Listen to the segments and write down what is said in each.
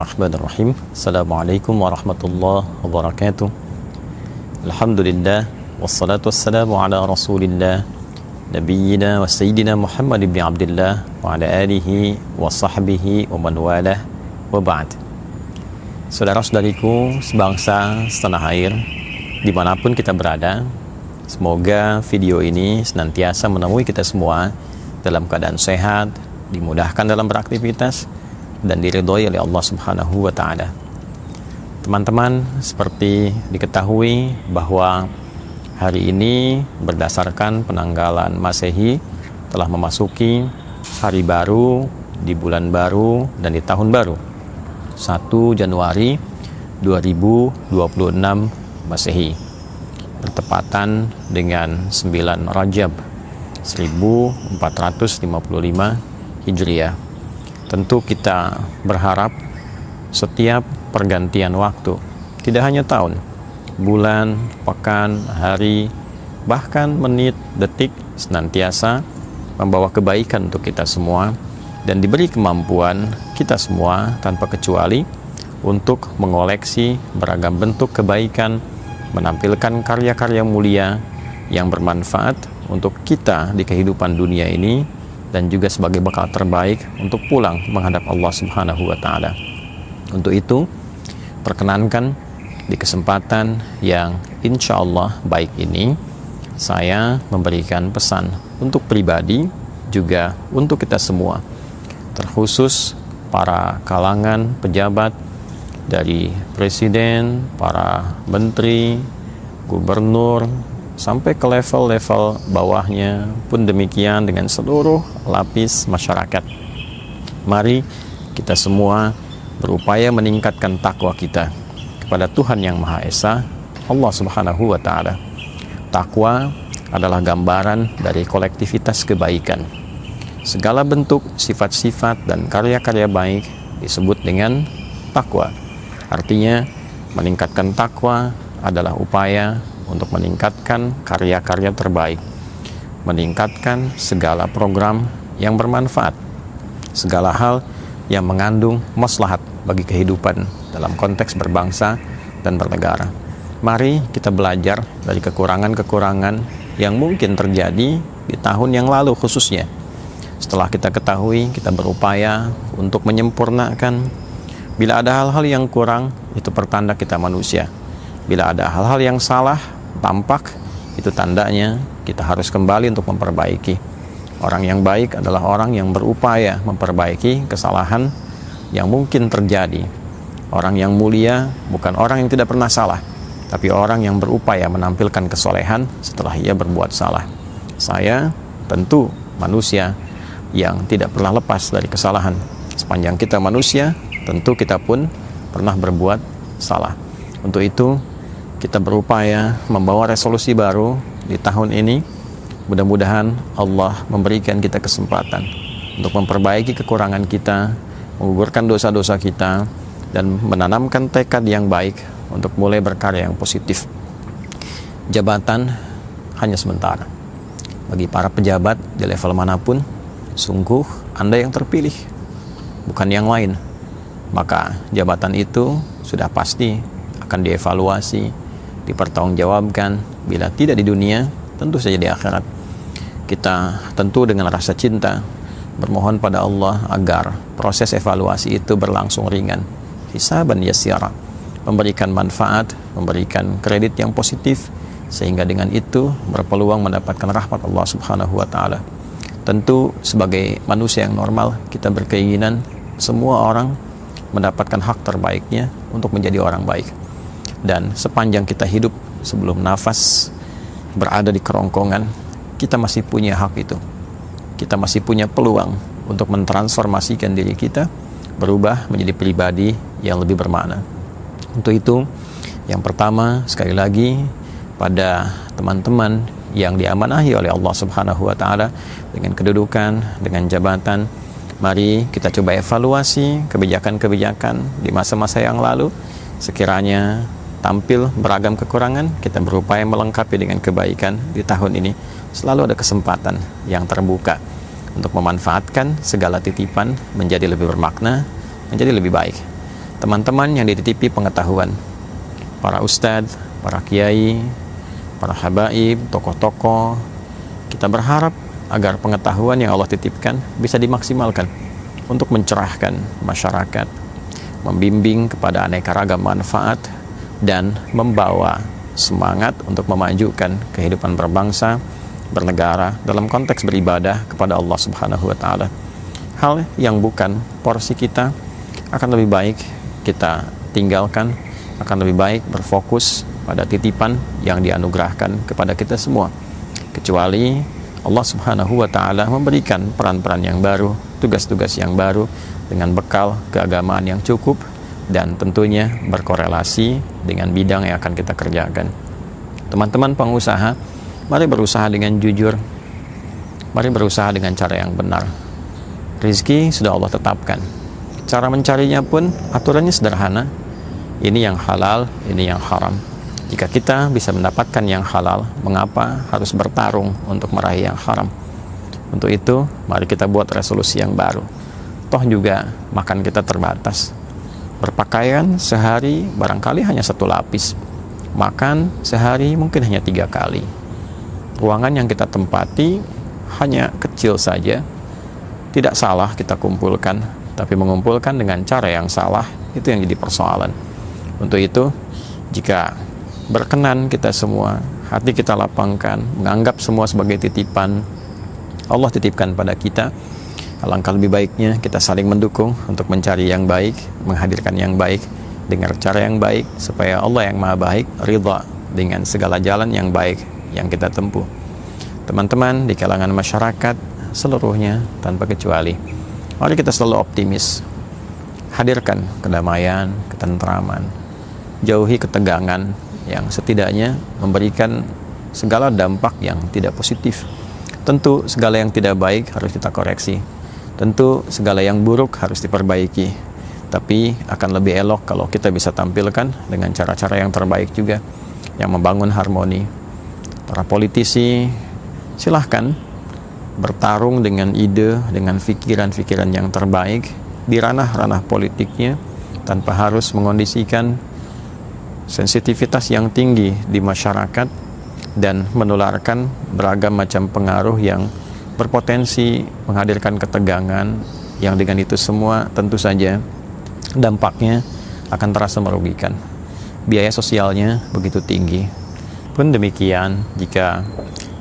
Bismillahirrahmanirrahim. Assalamualaikum warahmatullahi wabarakatuh. Alhamdulillah wassalatu wassalamu ala Rasulillah nabiyyina wa sayyidina Muhammad ibn Abdullah wa ala alihi wa sahbihi wa man walah wa ba'd. Saudara-saudariku sebangsa setanah air dimanapun kita berada, semoga video ini senantiasa menemui kita semua dalam keadaan sehat, dimudahkan dalam beraktivitas, dan diridhoi oleh Allah Subhanahu wa Ta'ala. Teman-teman, seperti diketahui bahwa hari ini berdasarkan penanggalan Masehi telah memasuki hari baru di bulan baru dan di tahun baru 1 Januari 2026 Masehi, bertepatan dengan 9 Rajab 1455 Hijriah. Tentu kita berharap setiap pergantian waktu, tidak hanya tahun, bulan, pekan, hari, bahkan menit, detik, senantiasa membawa kebaikan untuk kita semua, dan diberi kemampuan kita semua tanpa kecuali untuk mengoleksi beragam bentuk kebaikan, menampilkan karya-karya mulia yang bermanfaat untuk kita di kehidupan dunia ini, dan juga sebagai bekal terbaik untuk pulang menghadap Allah Subhanahu wa Ta'ala. Untuk itu, perkenankan di kesempatan yang insya Allah baik ini, saya memberikan pesan untuk pribadi, juga untuk kita semua, terkhusus para kalangan pejabat dari presiden, para menteri, gubernur, sampai ke level-level bawahnya pun demikian, dengan seluruh lapis masyarakat. Mari kita semua berupaya meningkatkan takwa kita kepada Tuhan Yang Maha Esa, Allah Subhanahu wa Ta'ala. Takwa adalah gambaran dari kolektivitas kebaikan. Segala bentuk sifat-sifat dan karya-karya baik disebut dengan takwa. Artinya, meningkatkan takwa adalah upaya untuk meningkatkan karya-karya terbaik, meningkatkan segala program yang bermanfaat, segala hal yang mengandung maslahat bagi kehidupan dalam konteks berbangsa dan bernegara. Mari kita belajar dari kekurangan-kekurangan yang mungkin terjadi di tahun yang lalu khususnya. Setelah kita ketahui, kita berupaya untuk menyempurnakan. Bila ada hal-hal yang kurang, itu pertanda kita manusia. Bila ada hal-hal yang salah tampak, itu tandanya kita harus kembali untuk memperbaiki. Orang yang baik adalah orang yang berupaya memperbaiki kesalahan yang mungkin terjadi. Orang yang mulia bukan orang yang tidak pernah salah, tapi orang yang berupaya menampilkan kesolehan setelah ia berbuat salah. Saya tentu manusia yang tidak pernah lepas dari kesalahan. Sepanjang kita manusia, tentu kita pun pernah berbuat salah. Untuk itu, kita berupaya membawa resolusi baru di tahun ini. Mudah-mudahan Allah memberikan kita kesempatan untuk memperbaiki kekurangan kita, menggugurkan dosa-dosa kita, dan menanamkan tekad yang baik untuk mulai berkarya yang positif. Jabatan hanya sementara. Bagi para pejabat di level manapun, sungguh Anda yang terpilih, bukan yang lain. Maka jabatan itu sudah pasti akan dievaluasi, dipertanggungjawabkan. Bila tidak di dunia, tentu saja di akhirat. Kita tentu dengan rasa cinta bermohon pada Allah agar proses evaluasi itu berlangsung ringan, hisaban yasira, memberikan manfaat, memberikan kredit yang positif, sehingga dengan itu berpeluang mendapatkan rahmat Allah Subhanahu wa Ta'ala. Tentu sebagai manusia yang normal, kita berkeinginan semua orang mendapatkan hak terbaiknya untuk menjadi orang baik. Dan sepanjang kita hidup, sebelum nafas berada di kerongkongan, kita masih punya hak itu. Kita masih punya peluang untuk mentransformasikan diri kita, berubah menjadi pribadi yang lebih bermakna. Untuk itu, yang pertama, sekali lagi, pada teman-teman yang diamanahi oleh Allah Subhanahu wa Ta'ala dengan kedudukan, dengan jabatan, mari kita coba evaluasi kebijakan-kebijakan di masa-masa yang lalu. Sekiranya tampil beragam kekurangan, kita berupaya melengkapi dengan kebaikan di tahun ini. Selalu ada kesempatan yang terbuka untuk memanfaatkan segala titipan menjadi lebih bermakna, menjadi lebih baik. teman-teman yang dititipi pengetahuan, para ustadz, para kiai, para habaib, tokoh-tokoh, kita berharap agar pengetahuan yang Allah titipkan bisa dimaksimalkan untuk mencerahkan masyarakat, membimbing kepada aneka ragam manfaat, dan membawa semangat untuk memajukan kehidupan berbangsa, bernegara dalam konteks beribadah kepada Allah Subhanahu wa Ta'ala. Hal yang bukan porsi kita akan lebih baik kita tinggalkan, akan lebih baik berfokus pada titipan yang dianugerahkan kepada kita semua. Kecuali Allah Subhanahu wa Ta'ala memberikan peran-peran yang baru, tugas-tugas yang baru dengan bekal keagamaan yang cukup dan tentunya berkorelasi dengan bidang yang akan kita kerjakan. Teman-teman pengusaha, mari berusaha dengan jujur, mari berusaha dengan cara yang benar. Rizki sudah Allah tetapkan, cara mencarinya pun aturannya sederhana, ini yang halal, ini yang haram. Jika kita bisa mendapatkan yang halal, mengapa harus bertarung untuk meraih yang haram? Untuk itu, mari kita buat resolusi yang baru. Toh juga makan kita terbatas. Berpakaian sehari barangkali hanya 1 lapis. Makan sehari mungkin hanya 3 kali. Ruangan yang kita tempati hanya kecil saja. Tidak salah kita kumpulkan, tapi mengumpulkan dengan cara yang salah, itu yang jadi persoalan. Untuk itu, jika berkenan kita semua, hati kita lapangkan, menganggap semua sebagai titipan Allah titipkan pada kita, alangkah lebih baiknya kita saling mendukung untuk mencari yang baik, menghadirkan yang baik, dengan cara yang baik, supaya Allah yang maha baik ridha dengan segala jalan yang baik yang kita tempuh. Teman-teman di kalangan masyarakat seluruhnya tanpa kecuali, mari kita selalu optimis, hadirkan kedamaian, ketentraman, jauhi ketegangan yang setidaknya memberikan segala dampak yang tidak positif. Tentu segala yang tidak baik harus kita koreksi, tentu segala yang buruk harus diperbaiki, tapi akan lebih elok kalau kita bisa tampilkan dengan cara-cara yang terbaik juga, yang membangun harmoni. Para politisi silahkan bertarung dengan ide, dengan pikiran-pikiran yang terbaik di ranah-ranah politiknya, tanpa harus mengondisikan sensitivitas yang tinggi di masyarakat dan menularkan beragam macam pengaruh yang berpotensi menghadirkan ketegangan, yang dengan itu semua tentu saja dampaknya akan terasa merugikan. Biaya sosialnya begitu tinggi. Pun demikian, jika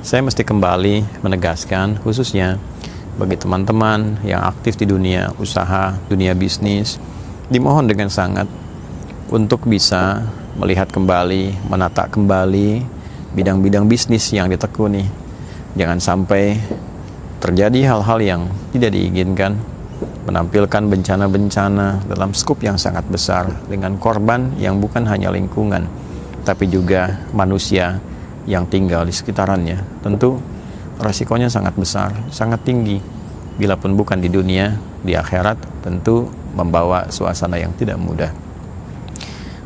saya mesti kembali menegaskan, khususnya bagi teman-teman yang aktif di dunia usaha, dunia bisnis, dimohon dengan sangat untuk bisa melihat kembali, menata kembali bidang-bidang bisnis yang ditekuni. Jangan sampai terjadi hal-hal yang tidak diinginkan, menampilkan bencana-bencana dalam skup yang sangat besar dengan korban yang bukan hanya lingkungan, tapi juga manusia yang tinggal di sekitarannya. Tentu resikonya sangat besar, sangat tinggi. Bila pun bukan di dunia, di akhirat tentu membawa suasana yang tidak mudah.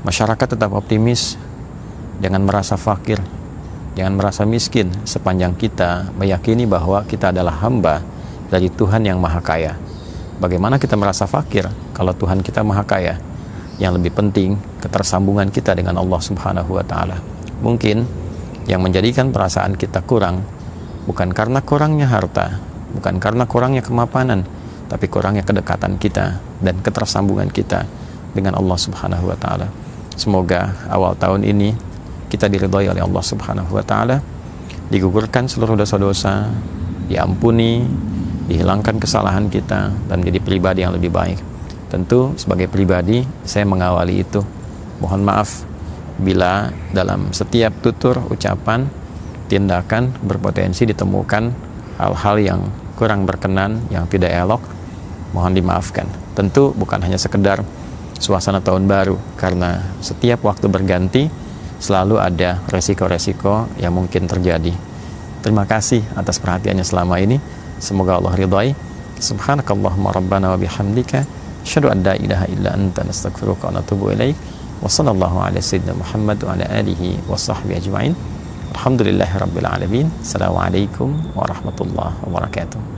Masyarakat tetap optimis, jangan merasa fakir, jangan merasa miskin sepanjang kita meyakini bahwa kita adalah hamba dari Tuhan yang Maha Kaya. Bagaimana kita merasa fakir kalau Tuhan kita Maha Kaya? Yang lebih penting, ketersambungan kita dengan Allah Subhanahu wa Ta'ala. Mungkin yang menjadikan perasaan kita kurang bukan karena kurangnya harta, bukan karena kurangnya kemapanan, tapi kurangnya kedekatan kita dan ketersambungan kita dengan Allah Subhanahu wa Ta'ala. Semoga awal tahun ini kita diridhai oleh Allah Subhanahu wa Ta'ala, digugurkan seluruh dosa-dosa, diampuni, dihilangkan kesalahan kita, dan menjadi pribadi yang lebih baik. Tentu sebagai pribadi saya mengawali itu. Mohon maaf bila dalam setiap tutur ucapan, tindakan berpotensi ditemukan hal-hal yang kurang berkenan, yang tidak elok. Mohon dimaafkan. Tentu bukan hanya sekedar suasana tahun baru, karena setiap waktu berganti selalu ada resiko-resiko yang mungkin terjadi. Terima kasih atas perhatiannya selama ini. Semoga Allah ridhai. Subhanakallahumma rabbana wa bihamdika asyhadu an la ilaha illa anta nastaghfiruka wa natubu ilaik. Wa sallallahu ala sayyidina Muhammad wa ala alihi wa sahbihi ajma'in. Alhamdulillahirabbil alamin. Assalamualaikum warahmatullahi wabarakatuh.